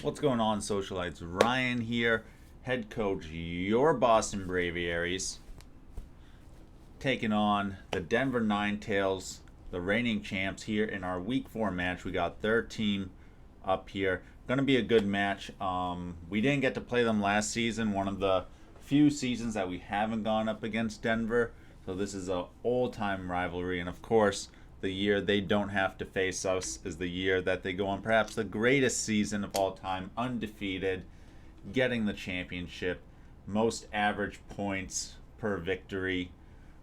What's going on, Socialites? Ryan here, head coach, your Boston Braviaries, taking on the Denver Ninetales, the reigning champs here in our Week 4 match. We got their team up here. Going to be a good match. We didn't get to play them last season, one of the few seasons that we haven't gone up against Denver. So this is an old-time rivalry, and of course, the year they don't have to face us is the year that they go on perhaps the greatest season of all time, undefeated, getting the championship, most average points per victory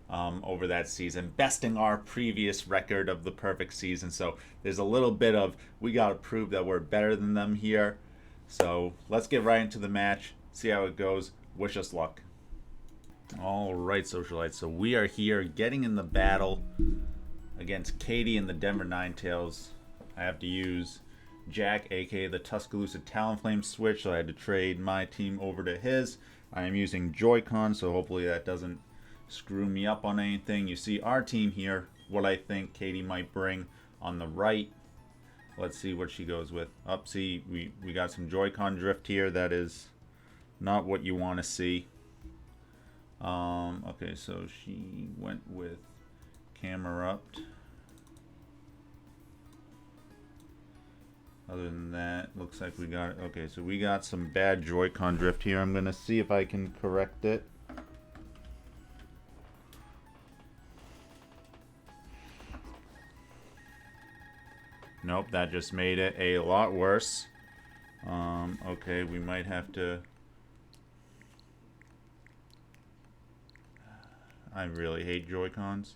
over that season, besting our previous record of the perfect season. So there's a little bit of we got to prove that we're better than them here. So let's get right into the match, see how it goes. Wish us luck. All right, Socialites. So we are here getting in the battle against Katie and the Denver Ninetales. I have to use Jack, aka the Tuscaloosa Talonflame switch, so I had to trade my team over to his. I am using Joy-Con, so hopefully that doesn't screw me up on anything. You see our team here, what I think Katie might bring on the right. Let's see what she goes with. Up, see, we got some Joy-Con drift here. That is not what you want to see. Okay, so she went with Camerupt. Other than that, looks like we got, okay, so we got some bad Joy-Con drift here. I'm going to see if I can correct it. Nope, that just made it a lot worse. Okay, we might have to... I really hate Joy-Cons.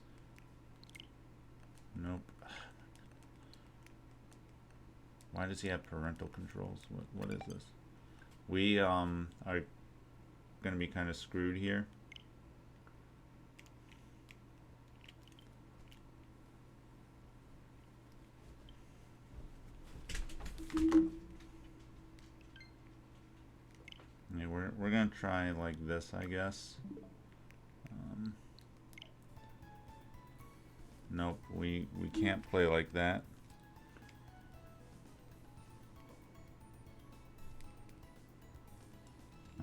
Nope. Why does he have parental controls? What is this? We are gonna be kind of screwed here. Okay, we're gonna try like this, I guess. Nope, we can't play like that.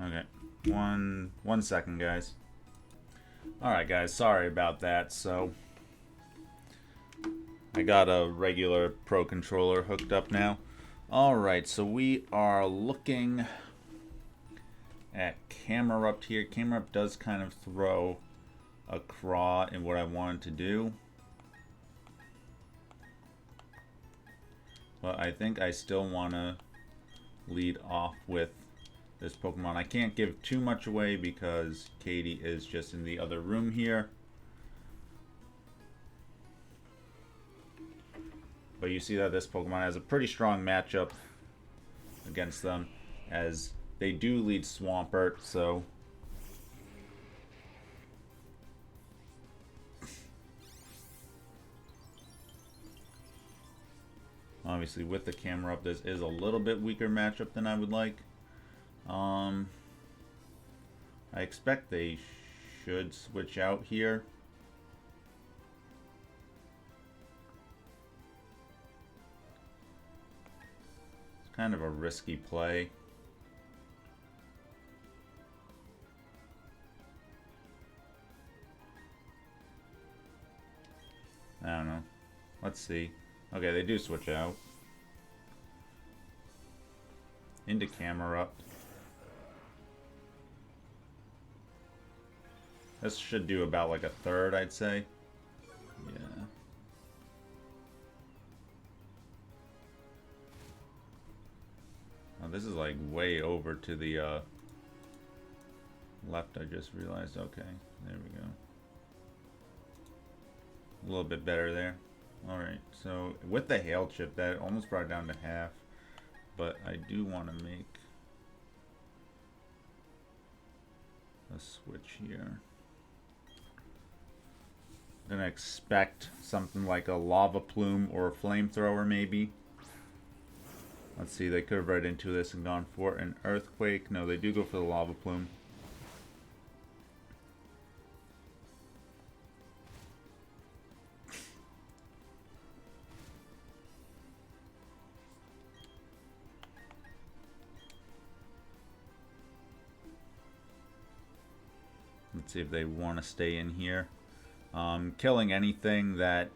Okay, one second, guys. Alright, guys, sorry about that. So I got a regular Pro Controller hooked up now. Alright, so we are looking at Camerupt here. Camerupt does kind of throw a craw in what I wanted to do. But I think I still want to lead off with this Pokemon. I can't give too much away because Katie is just in the other room here. But you see that this Pokemon has a pretty strong matchup against them, as they do lead Swampert, so... Obviously, with the Camerupt, this is a little bit weaker matchup than I would like. I expect they should switch out here. It's kind of a risky play. I don't know. Let's see. Okay, they do switch out. Into Camerupt. This should do about like a third, I'd say. Yeah. Oh, this is like way over to the left, I just realized. Okay, there we go. A little bit better there. Alright, so with the Hail Chip, that almost brought it down to half. But I do want to make a switch here. I'm going to expect something like a Lava Plume or a Flamethrower maybe. Let's see, they could have read into this and gone for an Earthquake. No, they do go for the Lava Plume. Let's see if they want to stay in here. Killing anything that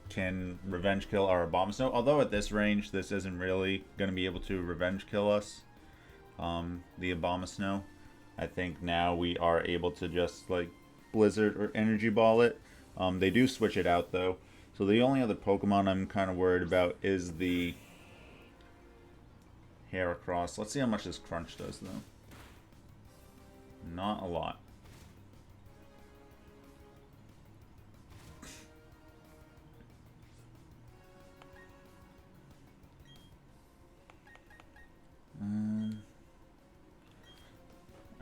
can revenge kill our Abomasnow. Although at this range, this isn't really going to be able to revenge kill us. The Abomasnow. I think now we are able to just like Blizzard or Energy Ball it. They do switch it out though. So the only other Pokemon I'm kind of worried about is the Heracross. Let's see how much this Crunch does though. Not a lot.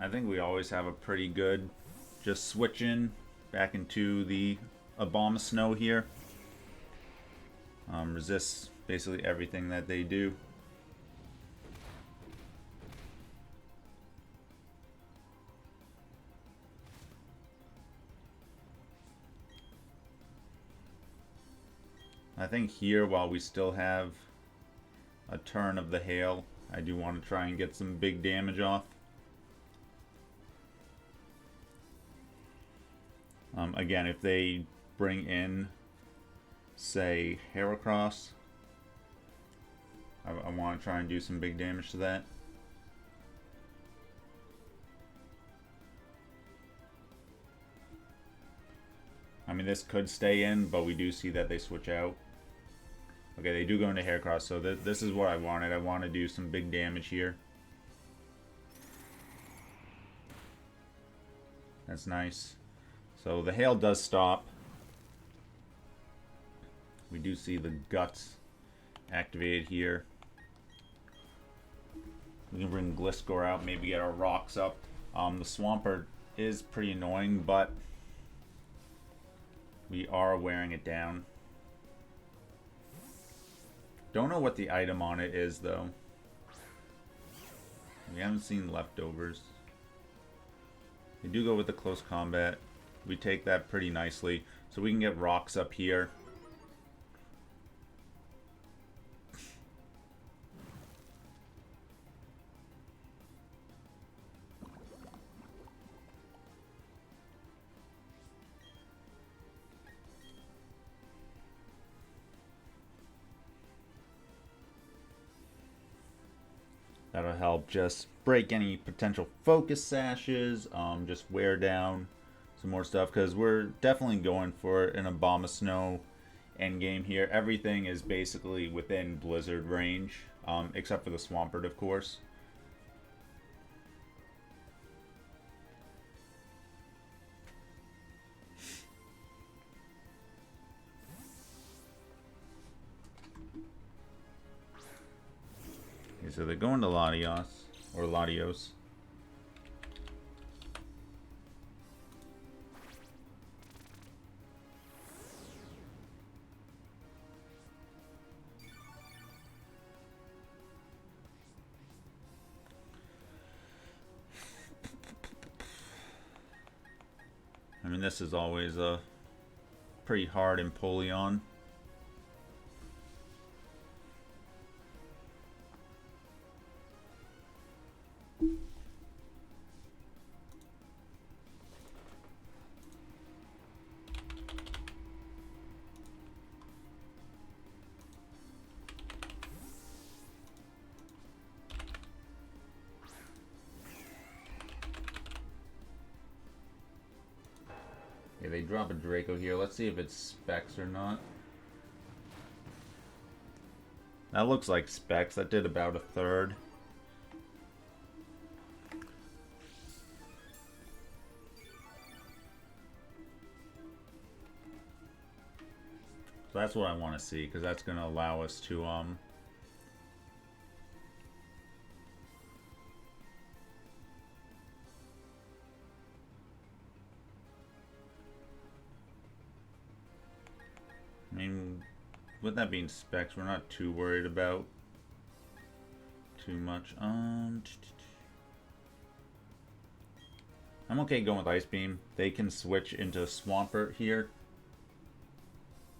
I think we always have a pretty good just switching back into the Abomasnow here. Resists basically everything that they do. I think here, while we still have a turn of the hail, I do want to try and get some big damage off. Again, if they bring in, say, Heracross, I want to try and do some big damage to that. I mean, this could stay in, but we do see that they switch out. Okay, they do go into Heracross, so this is what I wanted. I want to do some big damage here. That's nice. So the hail does stop. We do see the guts activated here. We can bring Gliscor out, maybe get our rocks up. The Swampert is pretty annoying, but we are wearing it down. Don't know what the item on it is, though. We haven't seen leftovers. We do go with the close combat. We take that pretty nicely. So we can get rocks up here. That'll help just break any potential focus sashes, just wear down some more stuff, because we're definitely going for an Abomasnow endgame here. Everything is basically within Blizzard range, except for the Swampert, of course. Okay, so they're going to Latios, or Latios. I mean, this is always a pretty hard Empoleon. Okay, they drop a Draco here. Let's see if it's Specs or not. That looks like Specs. That did about a third. So that's what I want to see, because that's going to allow us to I mean, with that being Specs, we're not too worried about too much. I'm okay going with Ice Beam. They can switch into Swampert here.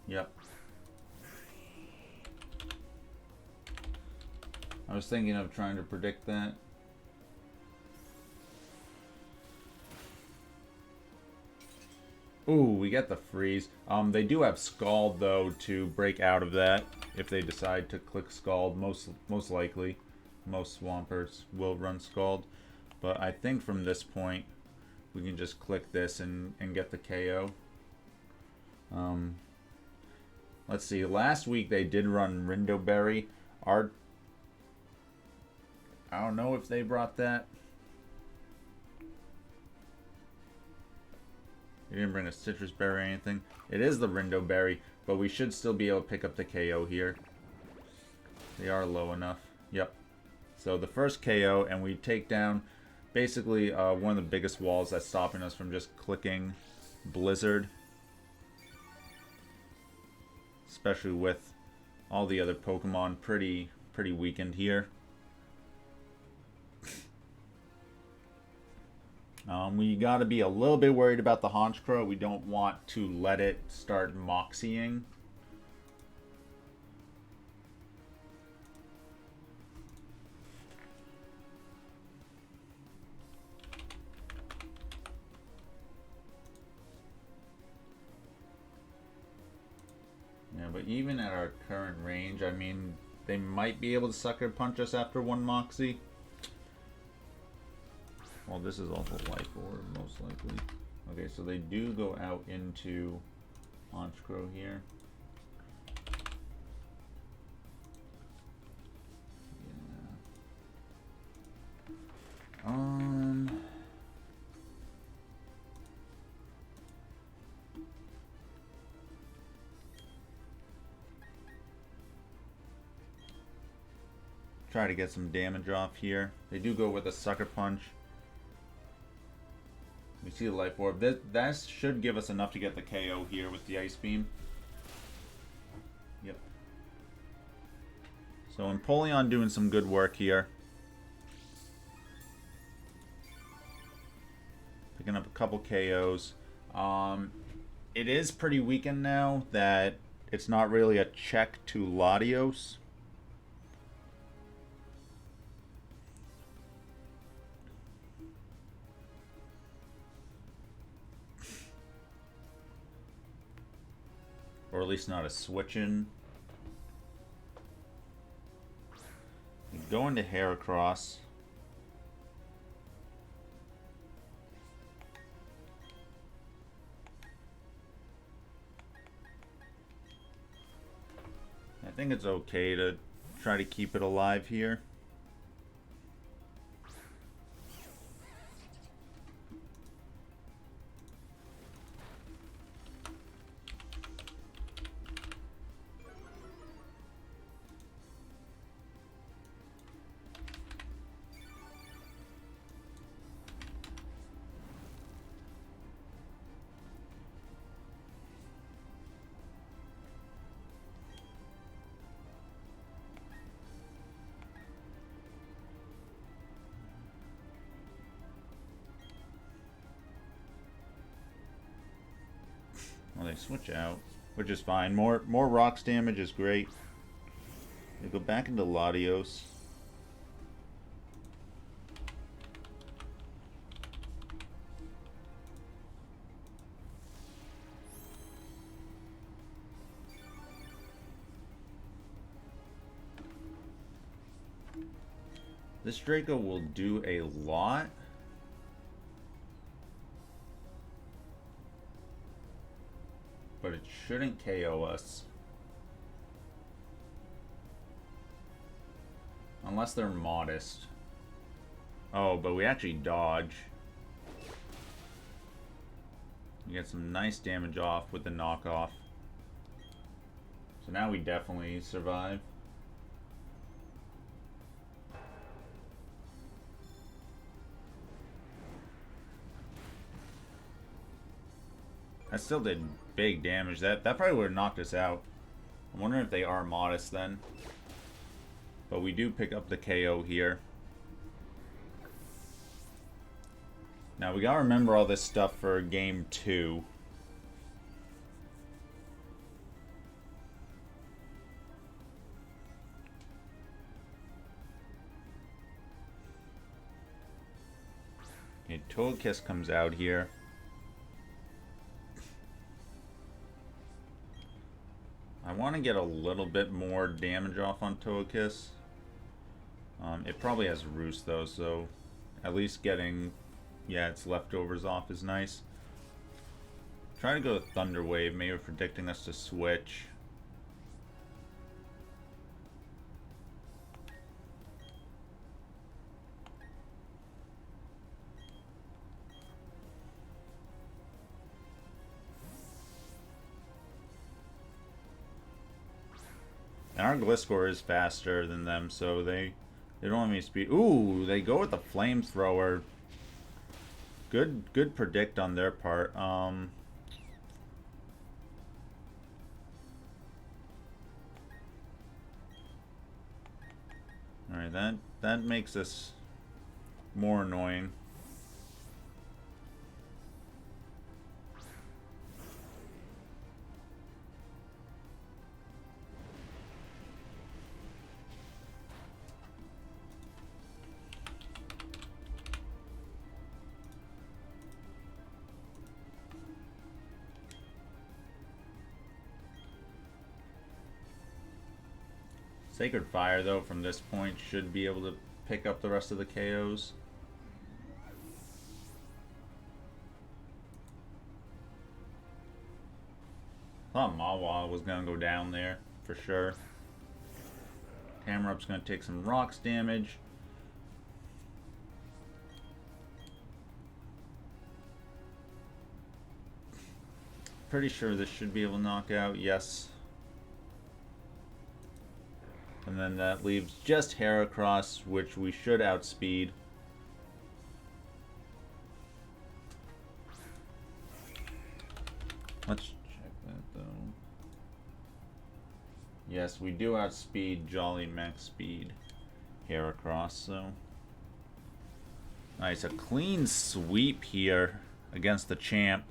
Yep. I was thinking of trying to predict that. Ooh, we get the freeze. They do have Scald, though, to break out of that if they decide to click Scald. Most likely. Most Swamperts will run Scald. But I think from this point, we can just click this and get the KO. Let's see. Last week, they did run Rindoberry. I don't know if they brought that. You didn't bring a Citrus Berry or anything. It is the Rindoberry, but we should still be able to pick up the KO here. They are low enough. Yep. So the first KO, and we take down basically one of the biggest walls that's stopping us from just clicking Blizzard. Especially with all the other Pokemon pretty weakened here. We got to be a little bit worried about the Honchkrow. We don't want to let it start Moxieing. Yeah, but even at our current range, I mean, they might be able to Sucker Punch us after one Moxie. Well, this is also Life Orb, most likely. Okay, so they do go out into Honchkrow here. Yeah. Try to get some damage off here. They do go with a Sucker Punch. We see the Life Orb. That should give us enough to get the KO here with the Ice Beam. Yep. So Empoleon doing some good work here. Picking up a couple KOs. It is pretty weakened now that it's not really a check to Latios. Or at least not a switch-in. Go into Heracross. I think it's okay to try to keep it alive here. Well, they switch out, which is fine. More rocks damage is great. They go back into Latios. This Draco will do a lot. But it shouldn't KO us. Unless they're modest. Oh, but we actually dodge. We get some nice damage off with the knockoff. So now we definitely survive. That still did big damage. That probably would have knocked us out. I'm wondering if they are modest then. But we do pick up the KO here. Now we gotta remember all this stuff for game 2. Okay, Togekiss comes out here. want to get a little bit more damage off on Togekiss. It probably has Roost though, so at least getting, yeah, its leftovers off is nice. Try to go to Thunder Wave, maybe predicting us to switch. And our Gliscor is faster than them, so they don't have any speed. Ooh, they go with the flamethrower. Good predict on their part. Alright, that makes us more annoying. Sacred Fire, though, from this point should be able to pick up the rest of the KOs. Thought Mawile was going to go down there, for sure. Camerupt's going to take some rocks damage. Pretty sure this should be able to knock out, yes. And then that leaves just Heracross, which we should outspeed. Let's check that though. Yes, we do outspeed Jolly Max Speed Heracross, so. Nice, a clean sweep here against the champ.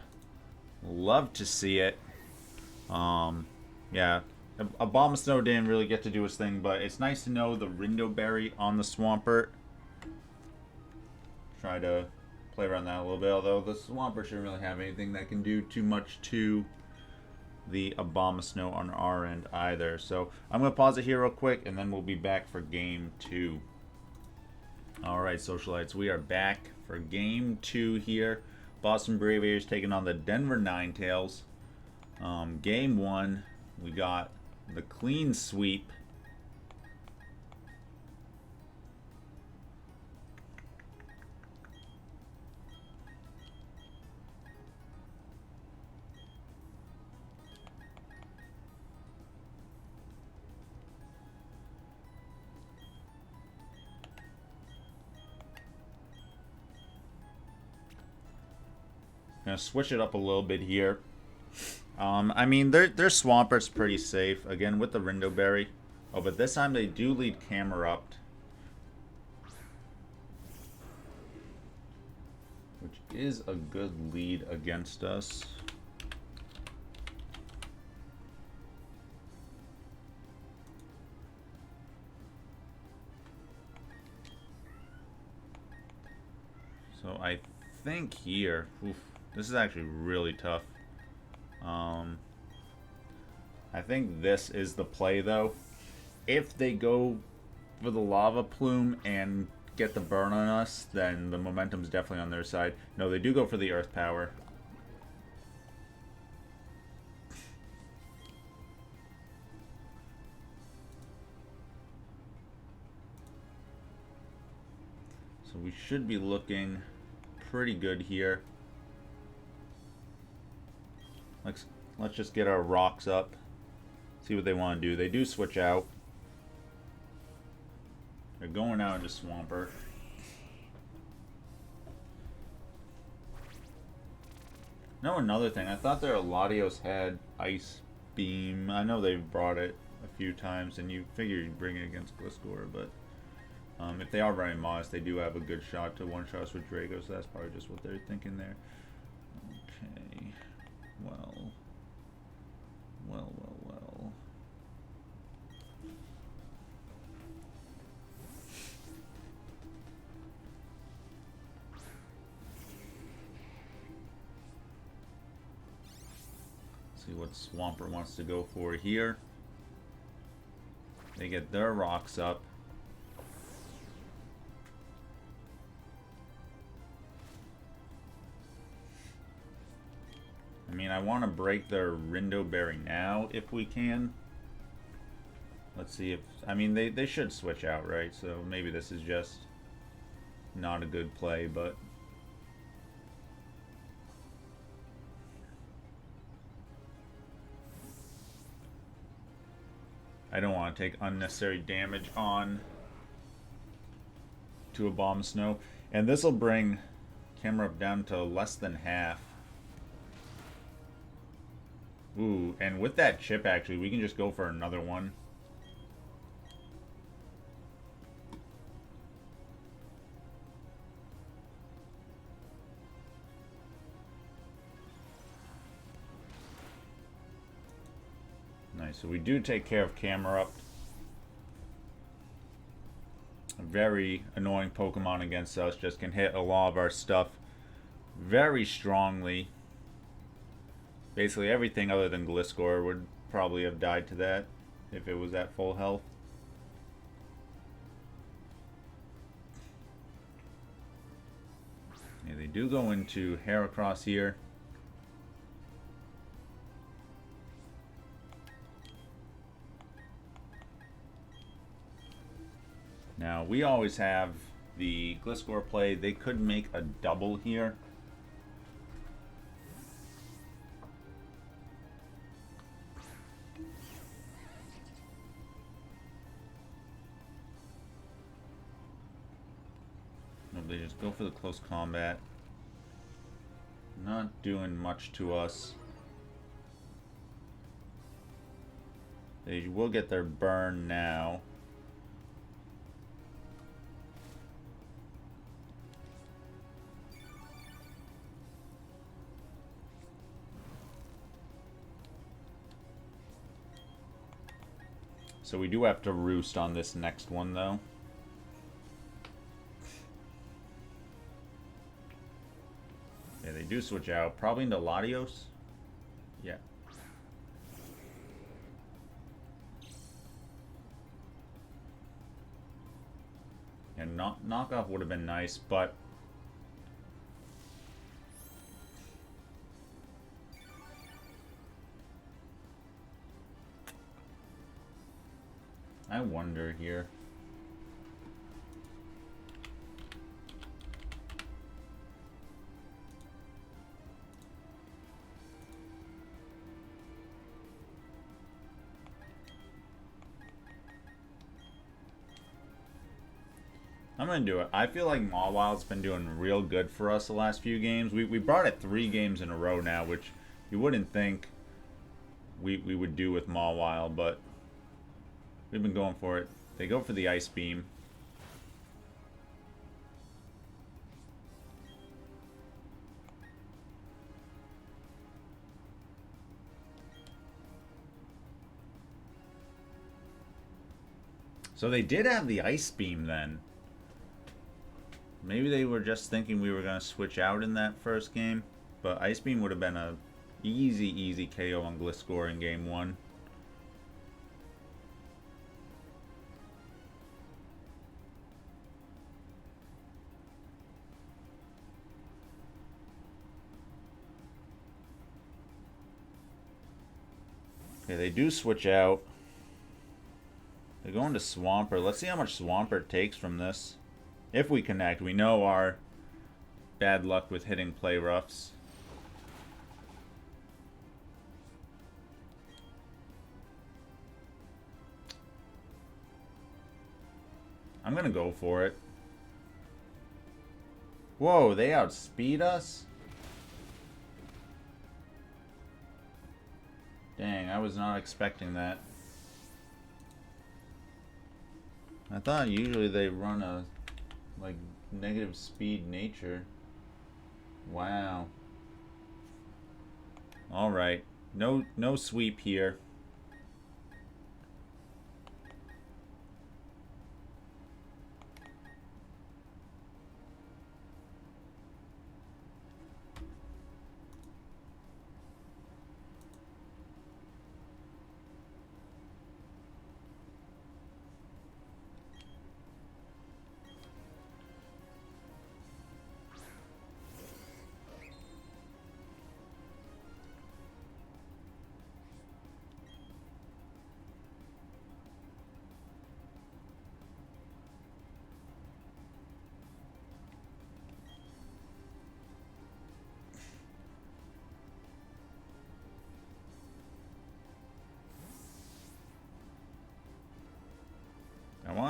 Love to see it. Yeah. Abomasnow didn't really get to do his thing, but it's nice to know the Rindo Berry on the Swampert. Try to play around that a little bit, although the Swampert shouldn't really have anything that can do too much to the Abomasnow on our end either. So I'm going to pause it here real quick, and then we'll be back for Game 2. Alright, Socialites, we are back for Game 2 here. Boston Braviaries taking on the Denver Ninetales. Game 1, we got the clean sweep. Gonna switch it up a little bit here. I mean, their Swampert's pretty safe, again, with the Rindo Berry. Oh, but this time they do lead Camerupt, which is a good lead against us. So I think here, oof, this is actually really tough. I think this is the play, though. If they go for the Lava Plume and get the burn on us, then the momentum's definitely on their side. No, they do go for the Earth Power. So we should be looking pretty good here. Let's just get our rocks up. See what they want to do. They do switch out. They're going out into Swampert. No, another thing. I thought their Latios had Ice Beam. I know they've brought it a few times, and you figure you'd bring it against Gliscor, but if they are running Moss, they do have a good shot to one-shot us with Draco, so that's probably just what they're thinking there. Okay. Well. See what Swampert wants to go for here. They get their rocks up. I mean, I want to break their Rindo Berry now if we can. Let's see if... I mean, they should switch out, right? So maybe this is just not a good play, but... I don't want to take unnecessary damage on to Abomasnow. And this will bring Camerupt down to less than half. Ooh, and with that chip, actually, we can just go for another one. Nice, so we do take care of Camerupt. A very annoying Pokemon against us, just can hit a lot of our stuff very strongly. Basically everything other than Gliscor would probably have died to that if it was at full health. Yeah, they do go into Heracross here. Now, we always have the Gliscor play. They could make a double here. They just go for the close combat. Not doing much to us. They will get their burn now. So we do have to roost on this next one, though. Yeah, they do switch out. Probably into Latios. Yeah. And knockoff would have been nice, but... I wonder here. I'm going to do it. I feel like Mawile's been doing real good for us the last few games. We brought it 3 games in a row now, which you wouldn't think we would do with Mawile, but we've been going for it. They go for the Ice Beam. So they did have the Ice Beam then. Maybe they were just thinking we were going to switch out in that first game. But Ice Beam would have been a easy KO on Gliscor in game 1. Okay, they do switch out. They're going to Swampert. Let's see how much Swampert takes from this. If we connect, we know our bad luck with hitting play roughs. I'm gonna go for it. Whoa, they outspeed us? Dang, I was not expecting that. I thought usually they run a like negative speed nature. Wow. All right. No sweep here.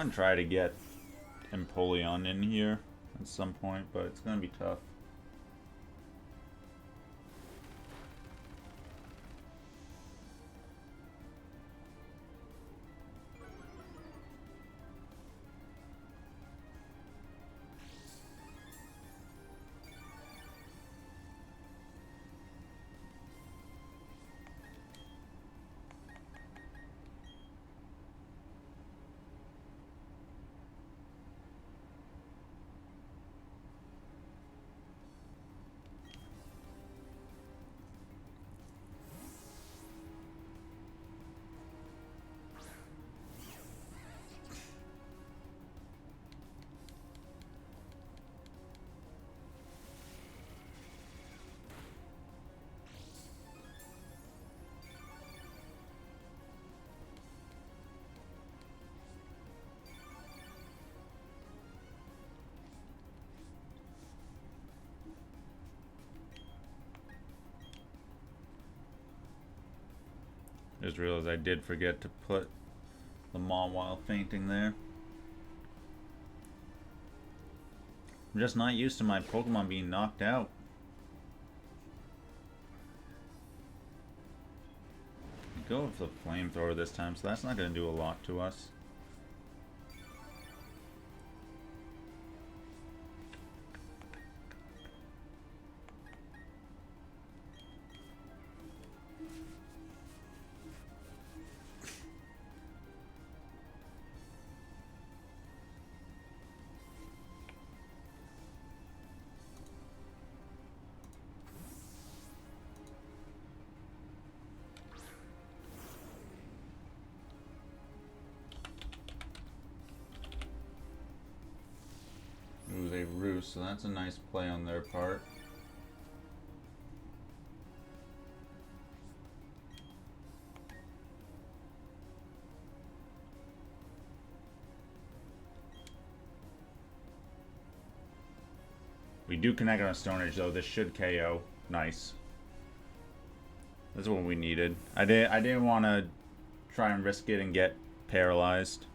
gonna try to get Empoleon in here at some point, but it's gonna be tough. Just realized I did forget to put the Mawile fainting there. I'm just not used to my Pokemon being knocked out. I go with the flamethrower this time, so that's not going to do a lot to us. Ooh, they roost, so that's a nice play on their part. We do connect on a Stone Edge though. This should KO. Nice. That's what we needed. I didn't want to try and risk it and get paralyzed.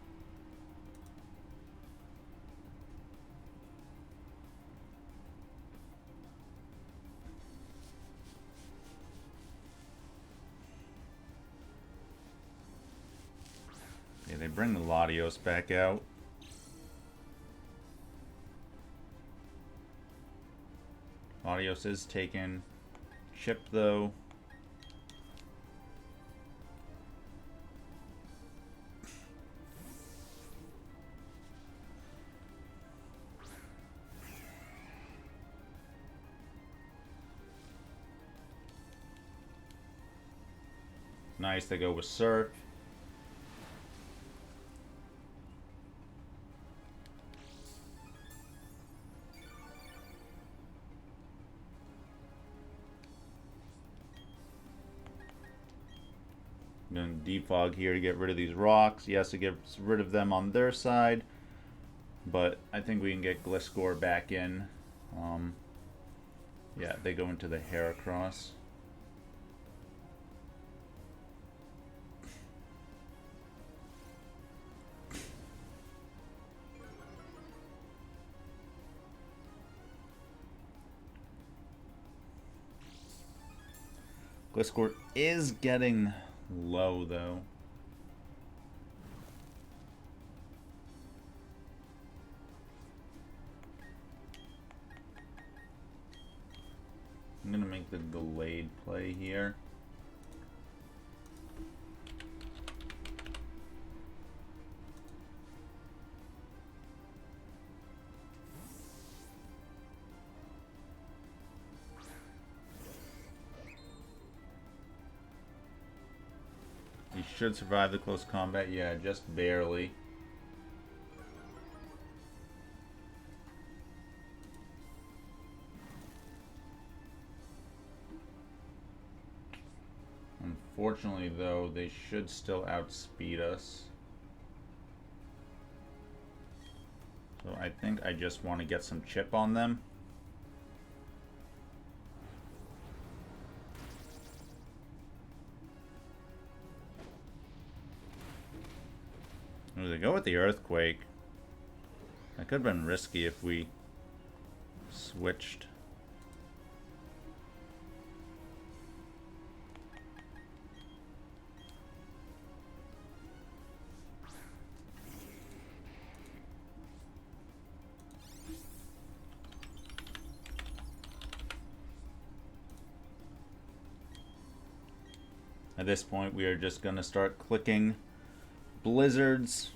Yeah, they bring the Latios back out. Latios is taken. Chip though. Nice, they go with Surf. I'm going to defog here to get rid of these rocks. Yes, it gets rid of them on their side, but I think we can get Gliscor back in. Yeah, they go into the Heracross. Gliscor is getting low, though. I'm going to make the Gallade play here. He should survive the close combat. Yeah, just barely. Unfortunately, though, they should still outspeed us. So I think I just want to get some chip on them. Ooh, they go with the Earthquake. That could have been risky if we switched. At this point, we are just going to start clicking blizzards.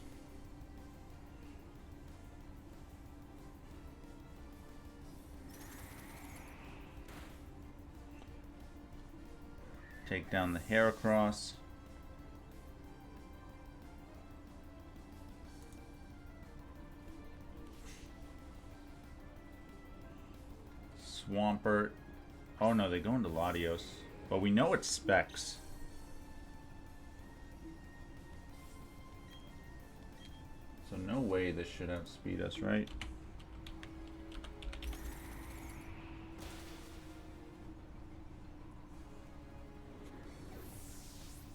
Take down the Heracross. Swampert. Oh no, they go into Latios. But we know it's Specs. So no way this should outspeed us, right?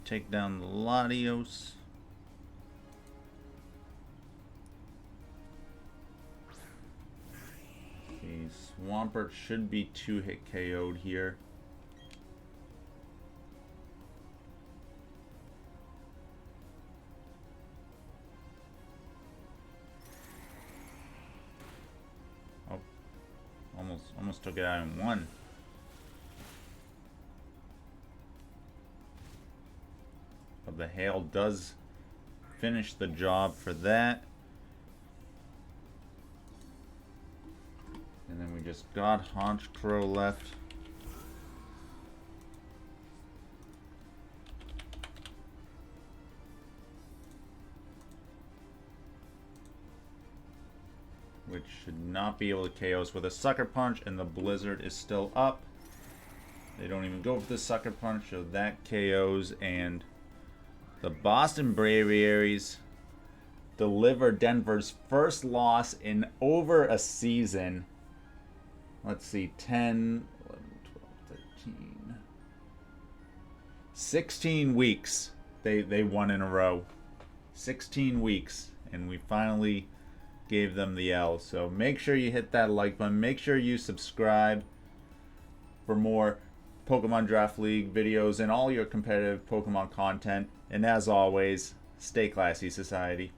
Take down the Latios. Okay, Swampert should be 2-hit KO'd here. Oh, almost took it out in one. But the hail does finish the job for that. And then we just got Honchkrow left. Which should not be able to KO us with a Sucker Punch, and the Blizzard is still up. They don't even go for the Sucker Punch, so that KOs, and the Boston Braviaries deliver Denver's first loss in over a season. Let's see, 10, 11, 12, 13, 16 weeks they won in a row. 16 weeks, and we finally gave them the L. So make sure you hit that like button. Make sure you subscribe for more Pokemon Draft League videos and all your competitive Pokemon content. And as always, stay classy, society.